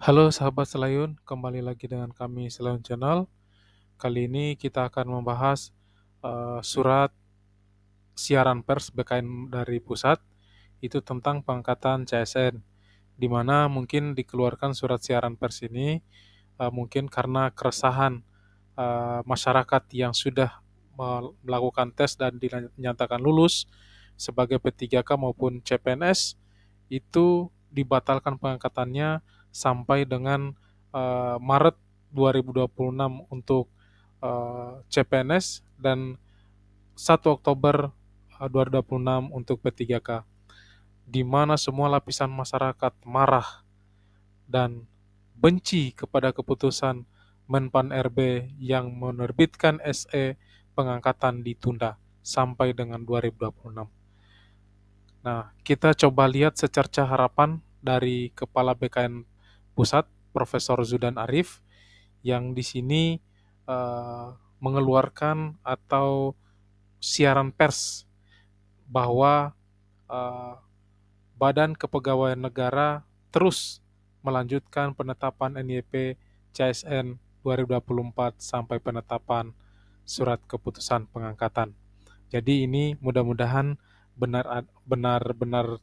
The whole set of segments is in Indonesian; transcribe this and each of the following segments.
Halo sahabat Selayun, kembali lagi dengan kami Selayun Channel. Kali ini kita akan membahas surat siaran pers BKN dari pusat, itu tentang pengangkatan CSN, di mana mungkin dikeluarkan surat siaran pers ini mungkin karena keresahan masyarakat yang sudah melakukan tes dan dinyatakan lulus sebagai P3K maupun CPNS, itu dibatalkan pengangkatannya sampai dengan Maret 2026 untuk CPNS dan 1 Oktober 2026 untuk P3K, di mana semua lapisan masyarakat marah dan benci kepada keputusan Menpan RB yang menerbitkan SE pengangkatan ditunda sampai dengan 2026. Nah, kita coba lihat secerca harapan dari Kepala BKN Pusat, Profesor Zudan Arif, yang di sini eh, mengeluarkan atau siaran pers bahwa eh, Badan Kepegawaian Negara terus melanjutkan penetapan NYP CSN 2024 sampai penetapan surat keputusan pengangkatan. Jadi ini mudah-mudahan benar-benar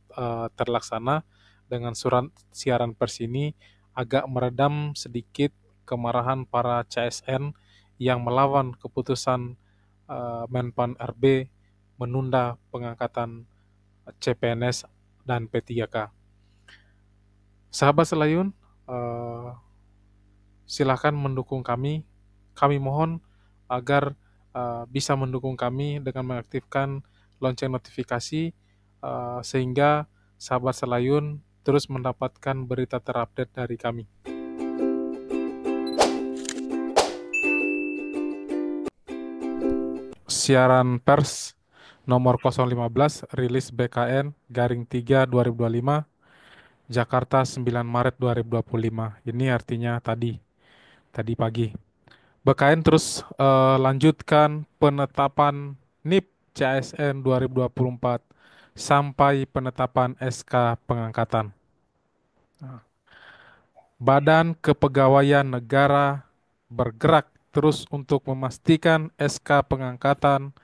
terlaksana. Dengan surat siaran pers ini agak meredam sedikit kemarahan para CSN yang melawan keputusan Menpan RB menunda pengangkatan CPNS dan P3K. Sahabat Selayun, eh, silakan mendukung kami. Kami mohon agar bisa mendukung kami dengan mengaktifkan lonceng notifikasi sehingga sahabat Selayun terus mendapatkan berita terupdate dari kami. Siaran pers nomor 015 rilis BKN garing 3 2025 Jakarta 9 Maret 2025. Ini artinya tadi pagi. BKN terus lanjutkan penetapan NIP CSN 2024 sampai penetapan SK pengangkatan. Badan Kepegawaian Negara bergerak terus untuk memastikan SK pengangkatan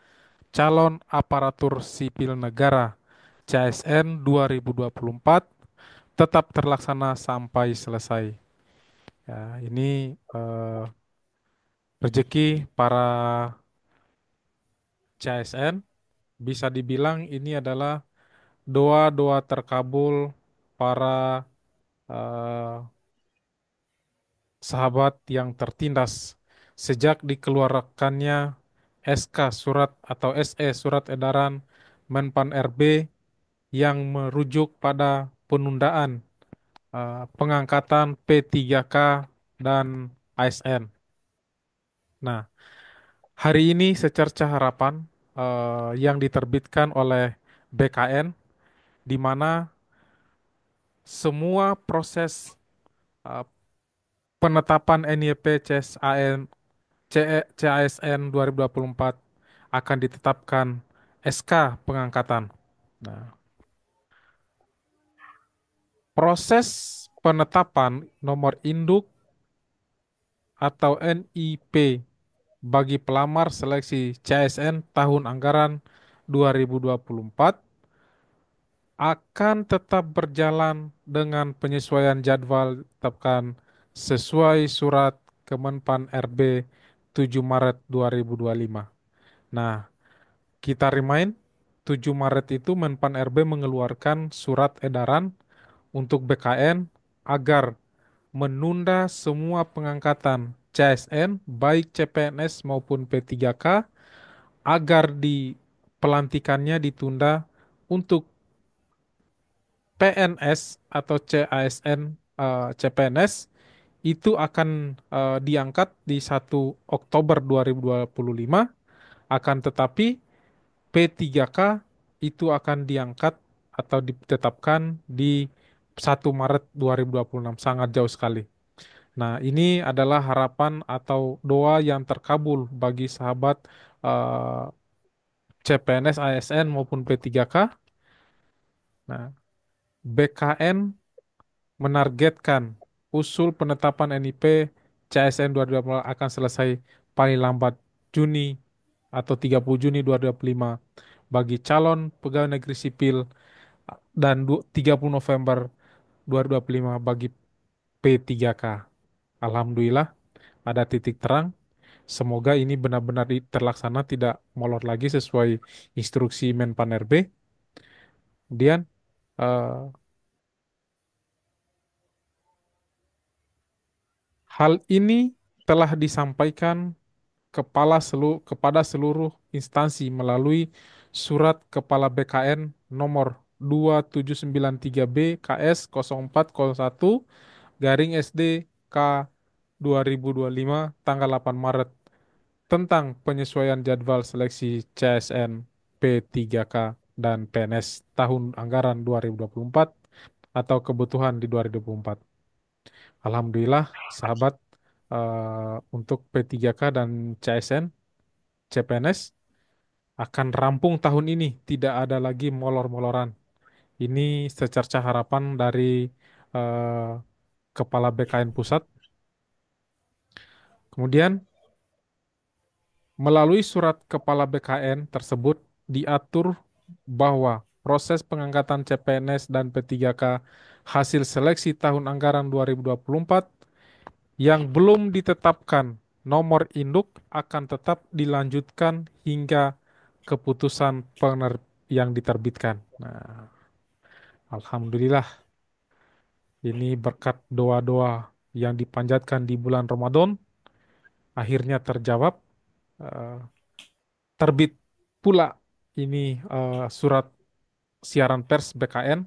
calon aparatur sipil negara CSN 2024 tetap terlaksana sampai selesai. Ya, ini rezeki para CSN. Bisa dibilang ini adalah doa-doa terkabul para eh, sahabat yang tertindas sejak dikeluarkannya SK surat atau SE surat edaran Menpan RB yang merujuk pada penundaan pengangkatan P3K dan ASN. Nah, hari ini secerca harapan yang diterbitkan oleh BKN, di mana semua proses uh, penetapan NYP CSAN CASN 2024 akan ditetapkan SK pengangkatan. Nah, proses penetapan nomor induk atau NIP bagi pelamar seleksi CSN tahun anggaran 2024 akan tetap berjalan dengan penyesuaian jadwal ditetapkan sesuai surat Kemenpan RB 7 Maret 2025. Nah, kita remind 7 Maret itu Menpan RB mengeluarkan surat edaran untuk BKN agar menunda semua pengangkatan CSN baik CPNS maupun P3K agar di pelantikannya ditunda untuk PNS atau CASN CPNS itu akan diangkat di 1 Oktober 2025, akan tetapi P3K itu akan diangkat atau ditetapkan di 1 Maret 2026, sangat jauh sekali. Nah, ini adalah harapan atau doa yang terkabul bagi sahabat eh, CPNS, ASN maupun P3K. Nah, BKN menargetkan usul penetapan NIP CSN 2025 akan selesai paling lambat Juni atau 30 Juni 2025 bagi calon pegawai negeri sipil dan 30 November 2025 bagi P3K. Alhamdulillah ada titik terang. Semoga ini benar-benar terlaksana tidak molor lagi sesuai instruksi Menpan RB. Kemudian eh, hal ini telah disampaikan kepada seluruh instansi melalui surat Kepala BKN nomor 2793B KS 0401 garing SD K 2025 tanggal 8 Maret tentang penyesuaian jadwal seleksi CSN P3K dan PNS tahun anggaran 2024 atau kebutuhan di 2024. Alhamdulillah, sahabat, untuk P3K dan CSN, CPNS akan rampung tahun ini, tidak ada lagi molor-moloran. Ini secerca harapan dari eh, Kepala BKN Pusat. Kemudian, melalui surat Kepala BKN tersebut diatur bahwa proses pengangkatan CPNS dan P3K hasil seleksi tahun anggaran 2024 yang belum ditetapkan nomor induk akan tetap dilanjutkan hingga keputusan yang diterbitkan. Nah, Alhamdulillah ini berkat doa-doa yang dipanjatkan di bulan Ramadan akhirnya terjawab. Eh, Terbit pula ini surat siaran pers BKN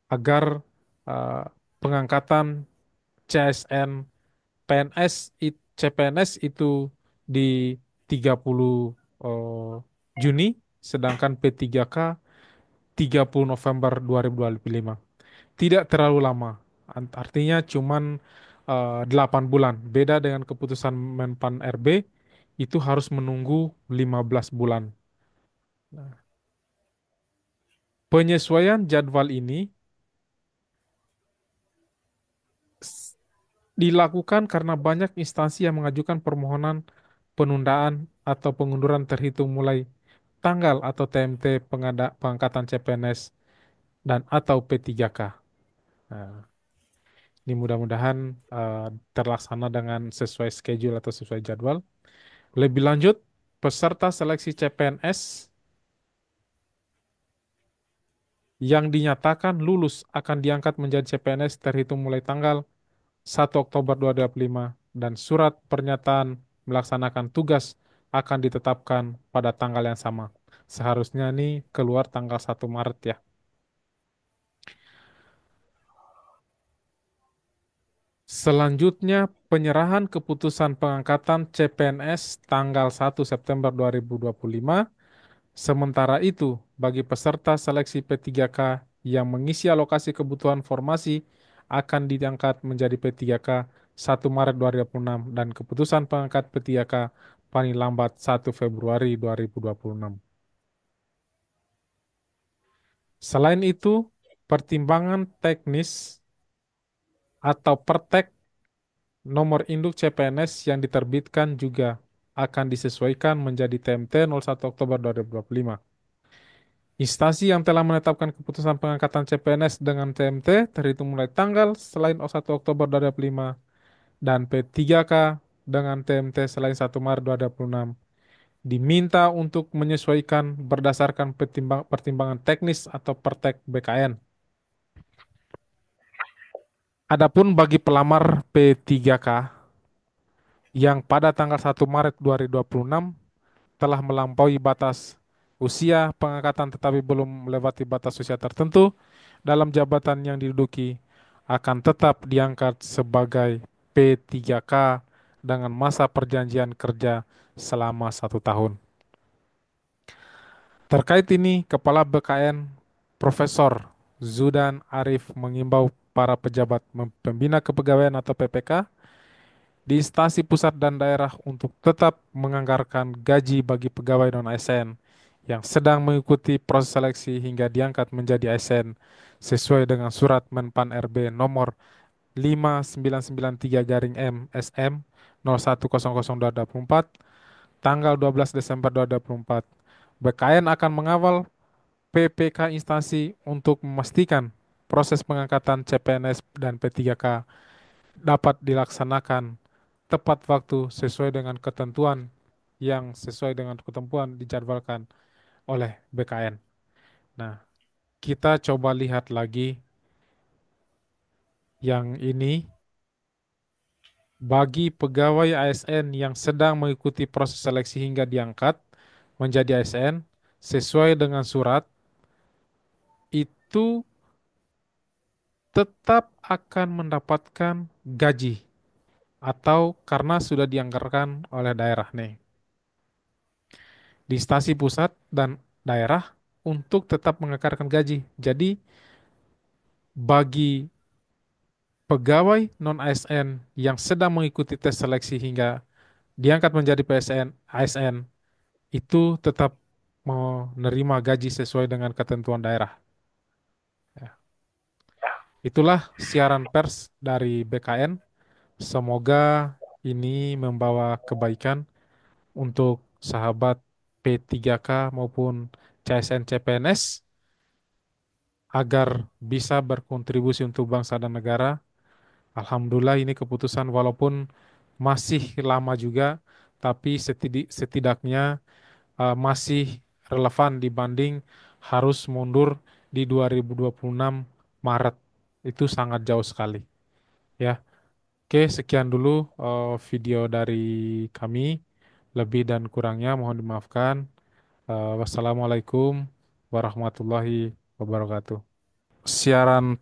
agar eh, pengangkatan CSN PNS CPNS itu di 30 Juni, sedangkan P3K 30 November 2025. Tidak terlalu lama, artinya cuman 8 bulan. Beda dengan keputusan Menpan RB, itu harus menunggu 15 bulan. Nah, penyesuaian jadwal ini s- dilakukan karena banyak instansi yang mengajukan permohonan penundaan atau pengunduran terhitung mulai tanggal atau TMT pengangkatan CPNS dan atau P3K. Nah, ini mudah-mudahan terlaksana dengan sesuai schedule atau sesuai jadwal. Lebih lanjut, peserta seleksi CPNS yang dinyatakan lulus akan diangkat menjadi CPNS terhitung mulai tanggal 1 Oktober 2025 dan surat pernyataan melaksanakan tugas akan ditetapkan pada tanggal yang sama. Seharusnya ini keluar tanggal 1 Maret ya. Selanjutnya, penyerahan keputusan pengangkatan CPNS tanggal 1 September 2025. Sementara itu, bagi peserta seleksi P3K yang mengisi alokasi kebutuhan formasi akan diangkat menjadi P3K 1 Maret 2026 dan keputusan pengangkat P3K paling lambat 1 Februari 2026. Selain itu, pertimbangan teknis atau pertek nomor induk CPNS yang diterbitkan juga akan disesuaikan menjadi TMT 01 Oktober 2025. Instansi yang telah menetapkan keputusan pengangkatan CPNS dengan TMT terhitung mulai tanggal selain 1 Oktober 2025 dan P3K dengan TMT selain 1 Maret 2026 diminta untuk menyesuaikan berdasarkan pertimbangan teknis atau pertek BKN. Adapun bagi pelamar P3K yang pada tanggal 1 Maret 2026 telah melampaui batas usia pengangkatan tetapi belum melewati batas usia tertentu dalam jabatan yang diduduki akan tetap diangkat sebagai P3K dengan masa perjanjian kerja selama 1 tahun. Terkait ini, Kepala BKN Profesor Zudan Arif mengimbau para pejabat pembina kepegawaian atau PPK di instansi pusat dan daerah untuk tetap menganggarkan gaji bagi pegawai non-ASN yang sedang mengikuti proses seleksi hingga diangkat menjadi ASN sesuai dengan surat Menpan RB nomor 5993 garing M SM 01002024 tanggal 12 Desember 2024. BKN akan mengawal PPK instansi untuk memastikan proses pengangkatan CPNS dan P3K dapat dilaksanakan tepat waktu sesuai dengan ketentuan yang sesuai dengan ketentuan dijadwalkan oleh BKN. Nah, kita coba lihat lagi yang ini. Bagi pegawai ASN yang sedang mengikuti proses seleksi hingga diangkat menjadi ASN sesuai dengan surat, itu tetap akan mendapatkan gaji atau karena sudah dianggarkan oleh daerah nih di instansi pusat dan daerah untuk tetap menganggarkan gaji. Jadi bagi pegawai non ASN yang sedang mengikuti tes seleksi hingga diangkat menjadi PSN ASN itu tetap menerima gaji sesuai dengan ketentuan daerah. Ya. Itulah siaran pers dari BKN. Semoga ini membawa kebaikan untuk sahabat P3K maupun CSN CPNS agar bisa berkontribusi untuk bangsa dan negara. Alhamdulillah ini keputusan walaupun masih lama juga, tapi setidaknya masih relevan dibanding harus mundur di 2026 Maret. Itu sangat jauh sekali. Ya, oke sekian dulu video dari kami. Lebih dan kurangnya mohon dimaafkan. Wassalamualaikum warahmatullahi wabarakatuh. Siaran